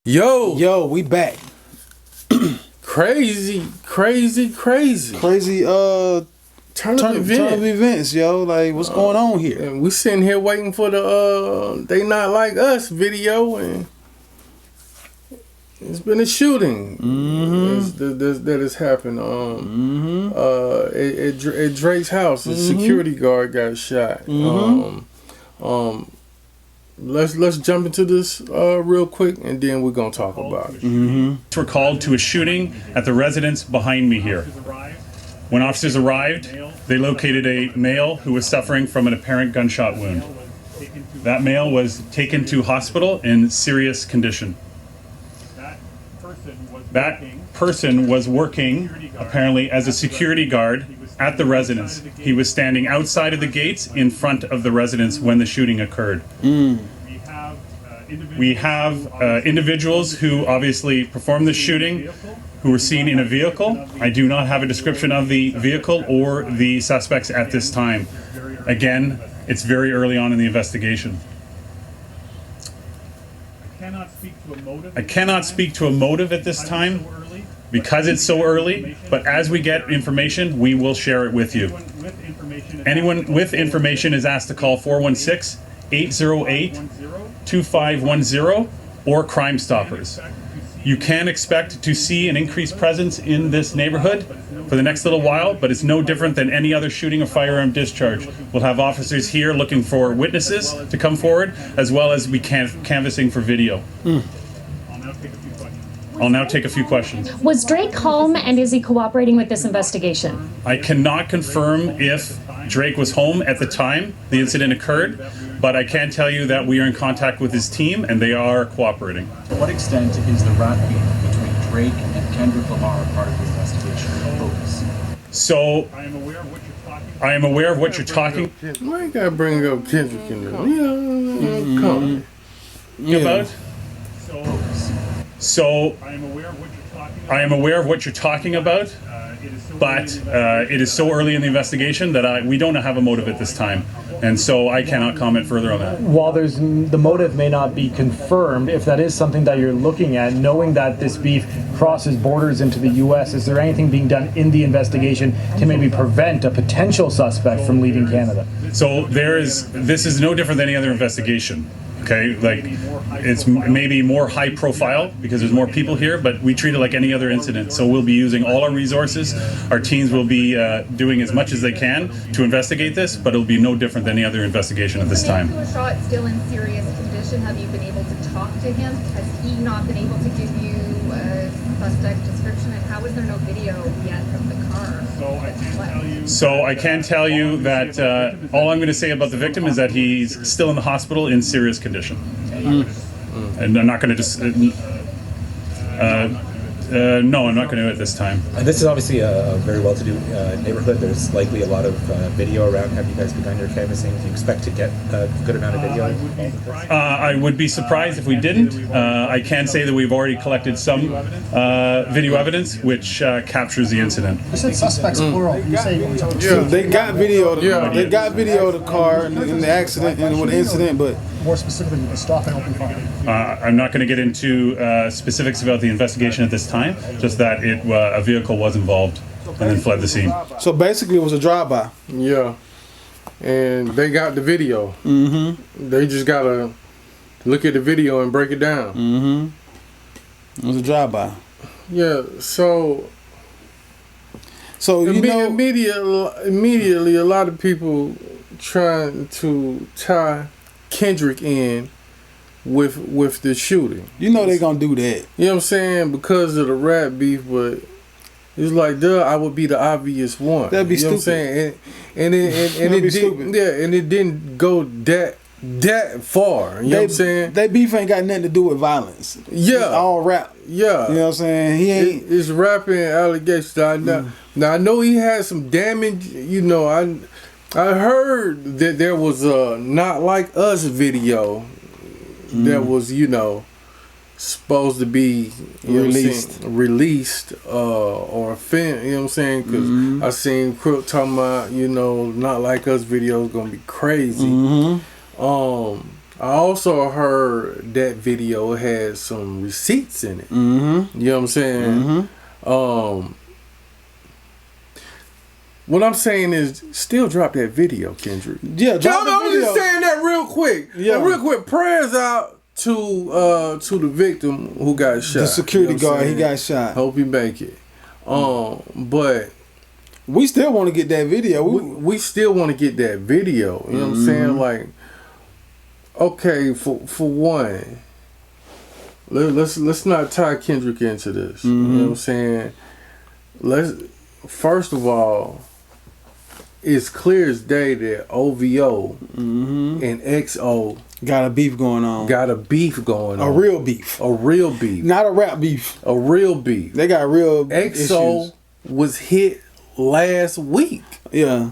Yo, we back. Crazy turn of events, yo. Like, what's going on here? And we sitting here waiting for the They Not Like Us video, and it's been a shooting that has happened at Drake's house. A security guard got shot. Let's jump into this real quick, and then we're gonna talk about it. We're called to a shooting at the residence behind me here. When officers arrived, they located a male who was suffering from an apparent gunshot wound. That male was taken to hospital in serious condition. That person was working apparently as a security guard at the residence. He was standing outside of the gates in front of the residence when the shooting occurred. We have individuals who obviously performed the shooting who were seen in a vehicle. I do not have a description of the vehicle or the suspects at this time. Again, it's very early on in the investigation. I cannot speak to a motive at this time because it's so early, but as we get information, we will share it with you. Anyone with information is asked to call 416-808-2510 or Crime Stoppers. You can expect to see an increased presence in this neighborhood for the next little while, but it's no different than any other shooting or firearm discharge. We'll have officers here looking for witnesses to come forward, as well as we canvassing for video. I'll now take a few questions. Was Drake home, and is he cooperating with this investigation? I cannot confirm if Drake was home at the time the incident occurred, but I can tell you that we are in contact with his team and they are cooperating. To what extent is the rap beef between Drake and Kendrick Lamar part of the investigation focus? So, I am aware of what you're talking Why you gotta bring up Kendrick in there? Come about. So, I am aware of what you're talking about, but it is so early in the investigation that we don't have a motive at this time, and so I cannot comment further on that. While the motive may not be confirmed, if that is something that you're looking at, knowing that this beef crosses borders into the U.S., is there anything being done in the investigation to maybe prevent a potential suspect from leaving Canada? So this is no different than any other investigation. Okay, like it's maybe more high profile because there's more people here, but we treat it like any other incident. So we'll be using all our resources. Our teams will be doing as much as they can to investigate this, but it'll be no different than any other investigation at this time. The man who was shot still in serious condition. Have you been able to talk to him? Has he not been able to give you a suspect description? And how is there no video yet from the car? So I can tell you that all I'm going to say about the victim is that he's still in the hospital in serious condition. And I'm not going to just... no, I'm not going to at this time. This is obviously a very well-to-do neighborhood. There's likely a lot of video around. Have you guys begun your canvassing? Do you expect to get a good amount of video? I would be surprised if we didn't. I can say that we've already collected some video evidence which captures the incident. You said suspects plural. You say They got video of the they got video of the car in the accident and with the incident, but more specifically the stop and open fire. I'm not going to get into specifics about the investigation at this time, just that a vehicle was involved and then fled the scene. So basically it was a drive-by. Yeah. And they got the video. They just gotta look at the video and break it down. It was a drive-by. Yeah, so you know, immediately a lot of people trying to tie Kendrick in with the shooting. You know they gonna do that. You know what I'm saying? Because of the rap beef, but it's like, I would be the obvious one. That'd be stupid. stupid. You know what I'm saying? And it didn't go that far. You know what I'm saying? That beef ain't got nothing to do with violence. Yeah. It's all rap. Yeah. You know what I'm saying? He ain't... It's rapping allegations. Now I know he had some damage. You know, I heard that there was a Not Like Us video that was, supposed to be released or a film, you know what I'm saying? Because I seen Crook talking about, Not Like Us video is going to be crazy. I also heard that video had some receipts in it. Mm-hmm. You know what I'm saying? Mm-hmm. What I'm saying is, still drop that video, Kendrick. Yeah, drop the I'm video. just saying that real quick. Yeah. Real quick, prayers out to the victim who got shot. The security You know what I'm guard, he saying? got shot. Hope he make it. But we still want to get that video. We still want to get that video. You know what I'm saying? Like, okay, for one, let's not tie Kendrick into this. You know what I'm saying? First of all, it's clear as day that OVO and XO got a beef going on. A real beef. A real beef. Not a rap beef. A real beef. They got real XO issues. was hit last week. Yeah.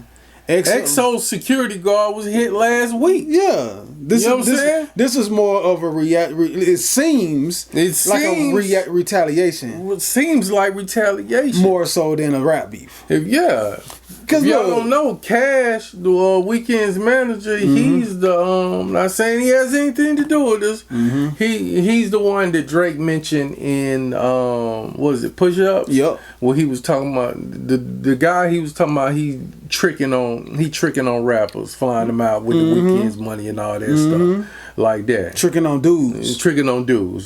XO's security guard was hit last week. Yeah. You know what I'm saying? This is more of a it seems like a retaliation. It seems like retaliation. More so than a rap beef. Because y'all don't know, Cash, the Weeknd's manager, he's the not saying he has anything to do with this. He's the one that Drake mentioned in what is it, Push Up? Yep. Well, he was talking about the guy he was talking about. He tricking on rappers, flying them out with the Weeknd's money and all that stuff like that. Tricking on dudes.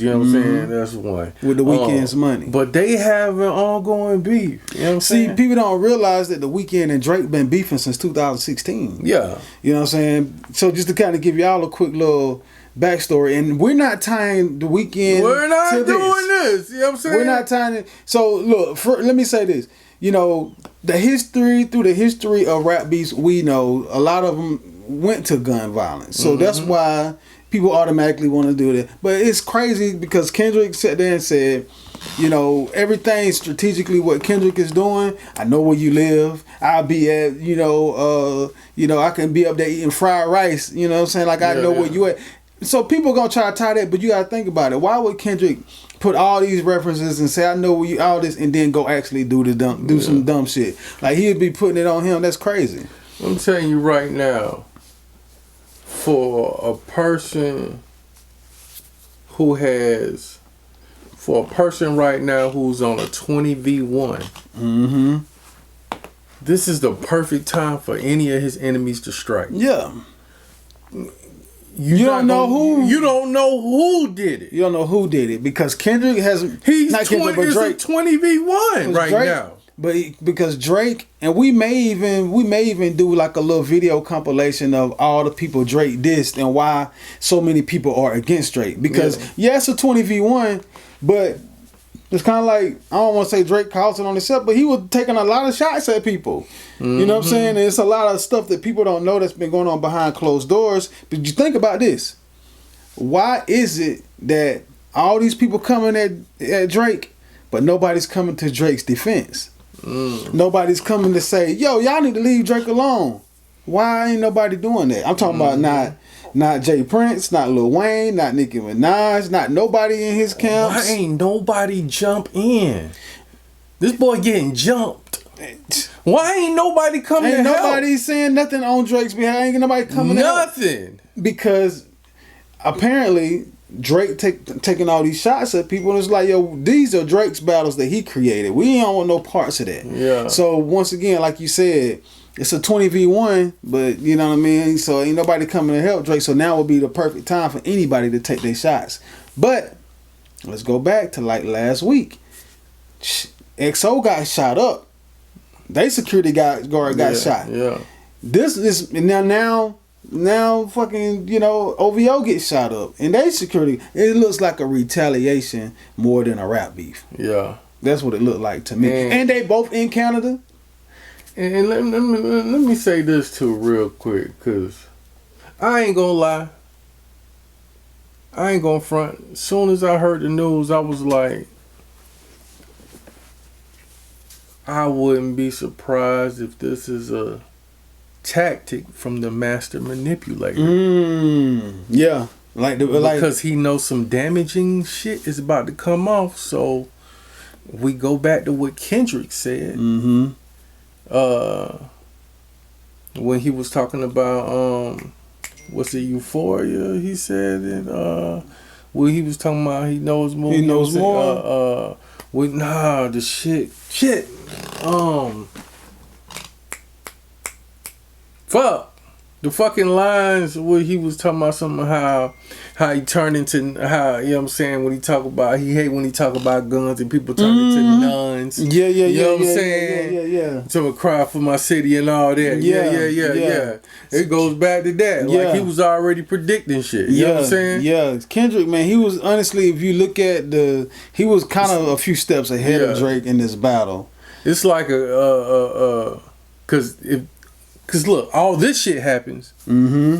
You know what I'm saying? That's one with the Weeknd's money. But they have an ongoing beef. You know what I'm saying? People don't realize that the Weeknd and Drake been beefing since 2016. Yeah. You know what I'm saying? So just to kind of give y'all a quick little backstory, and we're not tying the Weeknd. We're not to doing this. You know what I'm saying? We're not tying it. So look, let me say this. You know, through the history of rap beefs, we know a lot of them went to gun violence. So that's why people automatically want to do that. But it's crazy because Kendrick sat there and said, you know, everything strategically what Kendrick is doing, I know where you live. I'll be at, I can be up there eating fried rice, you know what I'm saying? Like I know where you at. So people gonna try to tie that, but you gotta think about it. Why would Kendrick put all these references and say I know where you all this and then go actually do some dumb shit? Like he'd be putting it on him. That's crazy. I'm telling you right now, for a person right now who's on a 20v1, this is the perfect time for any of his enemies to strike. Yeah. You don't know who did it. You don't know who did it because Kendrick has. He's not Kendrick, but Drake. 20v1 right Drake, now. But because Drake, and we may even do like a little video compilation of all the people Drake dissed and why so many people are against Drake. Because it's a 20v1, but it's kind of like, I don't want to say Drake caused it on himself, but he was taking a lot of shots at people. You know what I'm saying? And it's a lot of stuff that people don't know that's been going on behind closed doors. But you think about this. Why is it that all these people coming at Drake, but nobody's coming to Drake's defense? Nobody's coming to say, yo, y'all need to leave Drake alone. Why ain't nobody doing that? I'm talking about not Jay Prince, not Lil Wayne, not Nicki Minaj, not nobody in his camps. Why ain't nobody jump in? This boy getting jumped. Why ain't nobody coming Ain't to help? nobody saying nothing on Drake's behalf. Ain't nobody coming to help. Nothing. Because apparently Drake taking all these shots at people, and it's like, yo, these are Drake's battles that he created. We don't want no parts of that. Yeah. So once again, like you said, it's a 20v1, but you know what I mean? So ain't nobody coming to help Drake. So now would be the perfect time for anybody to take their shots. But let's go back to like last week. XO got shot up. They security guard got shot. Yeah. This is now fucking, OVO gets shot up and they security. It looks like a retaliation more than a rap beef. Yeah. That's what it looked like to me. And they both in Canada. And let me say this too real quick, because I ain't gonna lie. I ain't gonna front. As soon as I heard the news, I was like, I wouldn't be surprised if this is a tactic from the master manipulator. Yeah. Because he knows some damaging shit is about to come off. So we go back to what Kendrick said. When he was talking about what's it, Euphoria? He said it. Well, he was talking about he knows more. He knows more. The shit. Fuck. The fucking lines where he was talking about something how he turned into how, you know what I'm saying, when he talk about, he hate when he talk about guns and people turn into nuns. Yeah. You know what I'm saying? Yeah. To a cry for my city and all that. Yeah. It goes back to that. Like he was already predicting shit. You know what I'm saying? Yeah. Kendrick, man, he was honestly, if you look at he was kind of a few steps ahead of Drake in this battle. It's like Cause look, all this shit happens. Mm-hmm.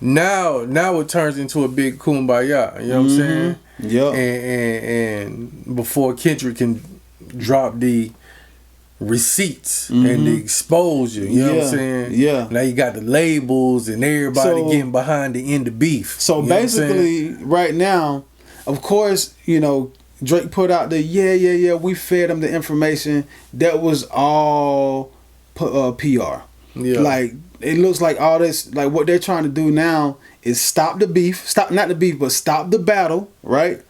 Now it turns into a big kumbaya. You know what I'm saying? Yeah. And before Kendrick can drop the receipts and the exposure, you know what I'm saying? Yeah. Now you got the labels and everybody getting behind the end of beef. So basically, right now, of course, you know, Drake put out the we fed him the information. That was all PR. Yeah. Like, it looks like all this, like what they're trying to do now is stop the beef, stop the battle, right?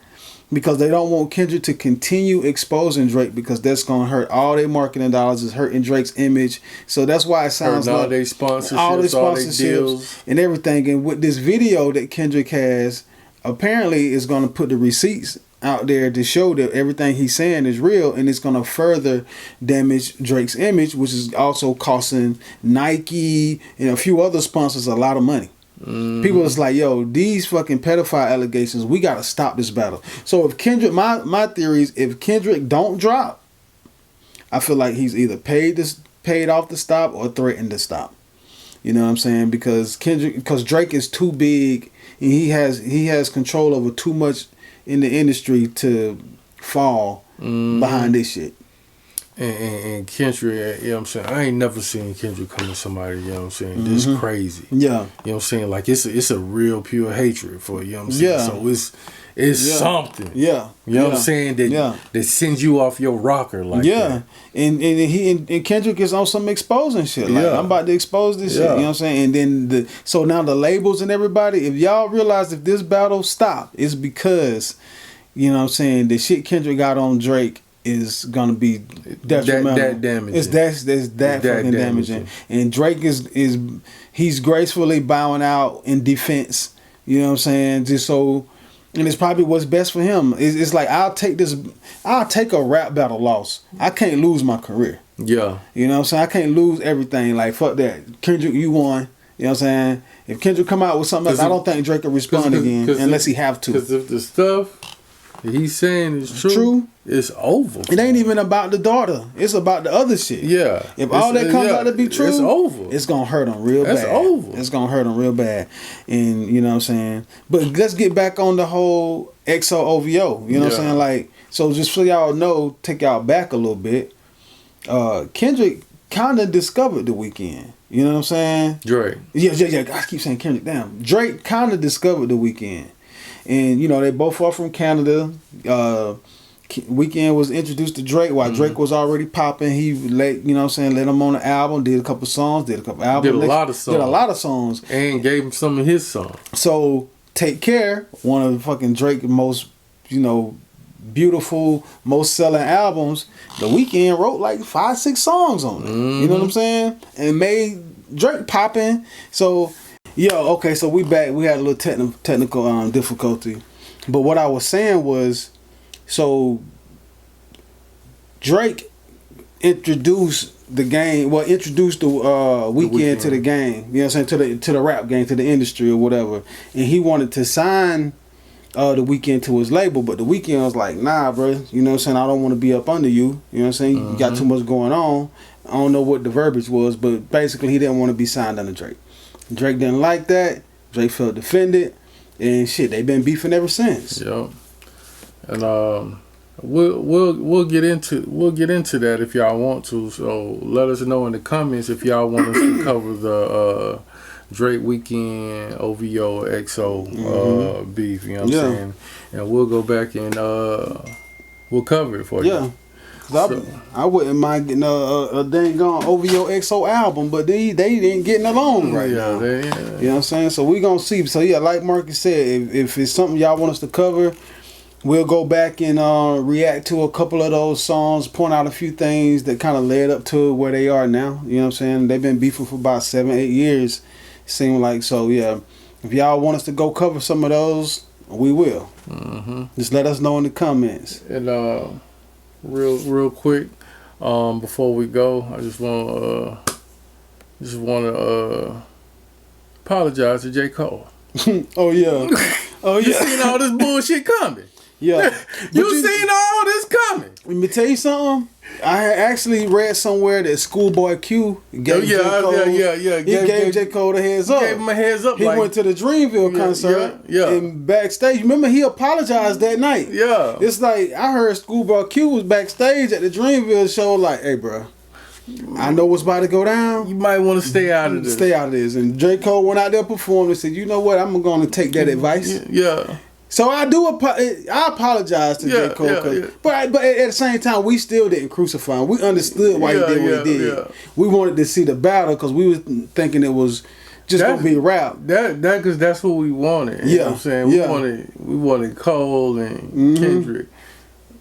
Because they don't want Kendrick to continue exposing Drake, because that's going to hurt all their marketing dollars. It's hurting Drake's image. So that's why it sounds like all their sponsorships, deals and everything. And with this video that Kendrick has, apparently is going to put the receipts out there to show that everything he's saying is real, and it's going to further damage Drake's image, which is also costing Nike and a few other sponsors a lot of money. People is like, yo, these fucking pedophile allegations, we got to stop this battle. So if Kendrick, my theory is, if Kendrick don't drop, I feel like he's either paid off to stop or threatened to stop. You know what I'm saying? Because Drake is too big, and he has control over too much in the industry to fall behind this shit. And Kendrick, you know what I'm saying? I ain't never seen Kendrick come to somebody, you know what I'm saying, this crazy. Yeah. You know what I'm saying? Like, it's a real pure hatred for it, you know what I'm saying? Yeah. So it's something. Yeah. You know what I'm saying? That sends you off your rocker like that. And Kendrick is on some exposing shit. Like, I'm about to expose this shit. You know what I'm saying? And then so now the labels and everybody, if y'all realize if this battle stop, it's because, you know what I'm saying, the shit Kendrick got on Drake is gonna be detrimental. That damaging. It's that fucking damaging. And Drake he's gracefully bowing out in defense. You know what I'm saying? Just so, and it's probably what's best for him. It's like, I'll take a rap battle loss. I can't lose my career. Yeah. You know what I'm saying? I can't lose everything. Like, fuck that. Kendrick, you won. You know what I'm saying? If Kendrick come out with something else, I don't think Drake will respond again unless he have to. Because if the stuff he's saying is true, it's over. It ain't even about the daughter. It's about the other shit. Yeah. If all that comes out to be true, it's over. It's gonna hurt him real bad. It's over. It's gonna hurt him real bad. And you know what I'm saying? But let's get back on the whole XO OVO. You know what I'm saying? Like, so just so y'all know, take y'all back a little bit. Kendrick kind of discovered the Weeknd. You know what I'm saying? Drake. Yeah. I keep saying Kendrick. Damn. Drake kind of discovered the Weeknd. And, you know, they both are from Canada. Weeknd was introduced to Drake while Drake was already popping. He let him on the album, did a couple songs, did a couple albums. Did a lot of songs. And gave him some of his songs. So, Take Care, one of the fucking Drake's most, beautiful, most selling albums, The Weeknd wrote like 5-6 songs on it. You know what I'm saying? And made Drake popping. So, so we back. We had a little technical difficulty. But what I was saying was, so Drake introduced the game, introduced the Weeknd to the game, you know what I'm saying, to the rap game, to the industry or whatever. And he wanted to sign the Weeknd to his label, but the Weeknd was like, nah, bro, you know what I'm saying, I don't want to be up under you, you know what I'm saying, you got too much going on. I don't know what the verbiage was, but basically he didn't want to be signed under Drake. Drake didn't like that. Drake felt defended, and shit, they've been beefing ever since. Yeah, and we'll get into that if y'all want to. So let us know in the comments if y'all want us to cover the Drake Weeknd OVO XO beef. You know what I'm saying? And we'll go back and we'll cover it for you. Yeah. Cause I wouldn't mind getting a dang on OVO XO album, but they ain't getting along right now. You know what I'm saying? So we gonna see. So yeah, like Marcus said, if it's something y'all want us to cover, we'll go back and react to a couple of those songs, point out a few things that kind of led up to where they are now. You know what I'm saying? They've been beefing for about 7-8 years, it seemed like. So yeah, if y'all want us to go cover some of those, we will. Just let us know in the comments. And real quick, before we go, I just want to apologize to J. Cole. Oh yeah. Oh You yeah. seen all this bullshit coming. Yeah. You seen all this coming. Let me tell you something. I had actually read somewhere that Schoolboy Q gave J. Cole, He gave J. Cole the heads up. Gave him a heads up. He went to the Dreamville concert. And backstage, remember he apologized that night. Yeah. It's like I heard Schoolboy Q was backstage at the Dreamville show. Like, hey, bro, I know what's about to go down. You might want to stay out of this. Stay out of this. And J. Cole went out there, performed, and said, "You know what? I'm going to take that advice." Yeah. So I apologize to J. Cole, but at the same time, we still didn't crucify him. We understood why he did what he did. We wanted to see the battle because we was thinking it was just gonna be rap. Because that's what we wanted. You know what I'm saying? We wanted Cole and Kendrick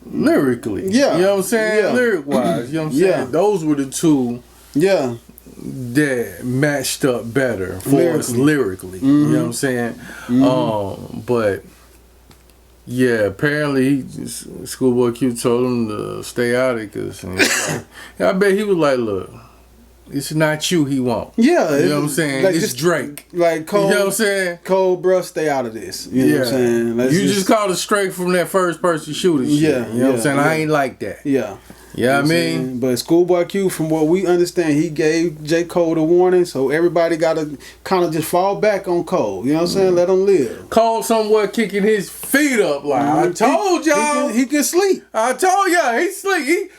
lyrically. Yeah. You know what I'm saying? Lyric wise. You know what I'm saying? Those were the two. Yeah. That matched up better for us lyrically. You know what I'm saying? But yeah, apparently Schoolboy Q told him to stay out of it because I bet he was like, look, it's not you he want. Yeah. You know what I'm saying? Like it's Drake. Like Cole. You know what I'm saying? Cole, bruh, stay out of this. You know what I'm saying? You just called it straight from that first person shooting shit. Yeah. You know what I'm saying? I ain't like that. Yeah. Yeah, I mean, but Schoolboy Q, from what we understand, he gave J. Cole the warning, so everybody got to kind of just fall back on Cole. You know what I'm saying? Let him live. Cole somewhere kicking his feet up like, I told y'all. He can sleep. I told y'all, he sleep.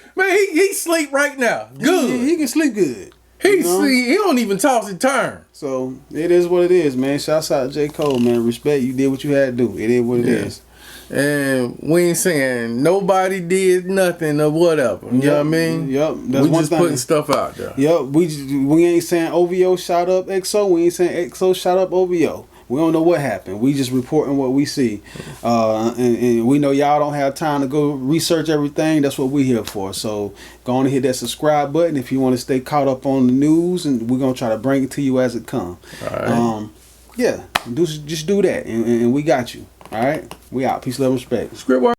He sleep right now. Good. He can sleep good. He sleep. He don't even toss and turn. So, it is what it is, man. Shouts out to J. Cole, man. Respect. You did what you had to do. It is what it is. And we ain't saying nobody did nothing or whatever. You know what I mean? Yep. That's we just putting stuff out there. Yep. We ain't saying OVO shot up XO. We ain't saying XO shot up OVO. We don't know what happened. We just reporting what we see. And we know y'all don't have time to go research everything. That's what we here for. So go on and hit that subscribe button if you want to stay caught up on the news. And we're going to try to bring it to you as it comes. All right. Yeah. Just do that. And we got you. All right, we out. Peace, love, respect. ScriptWork.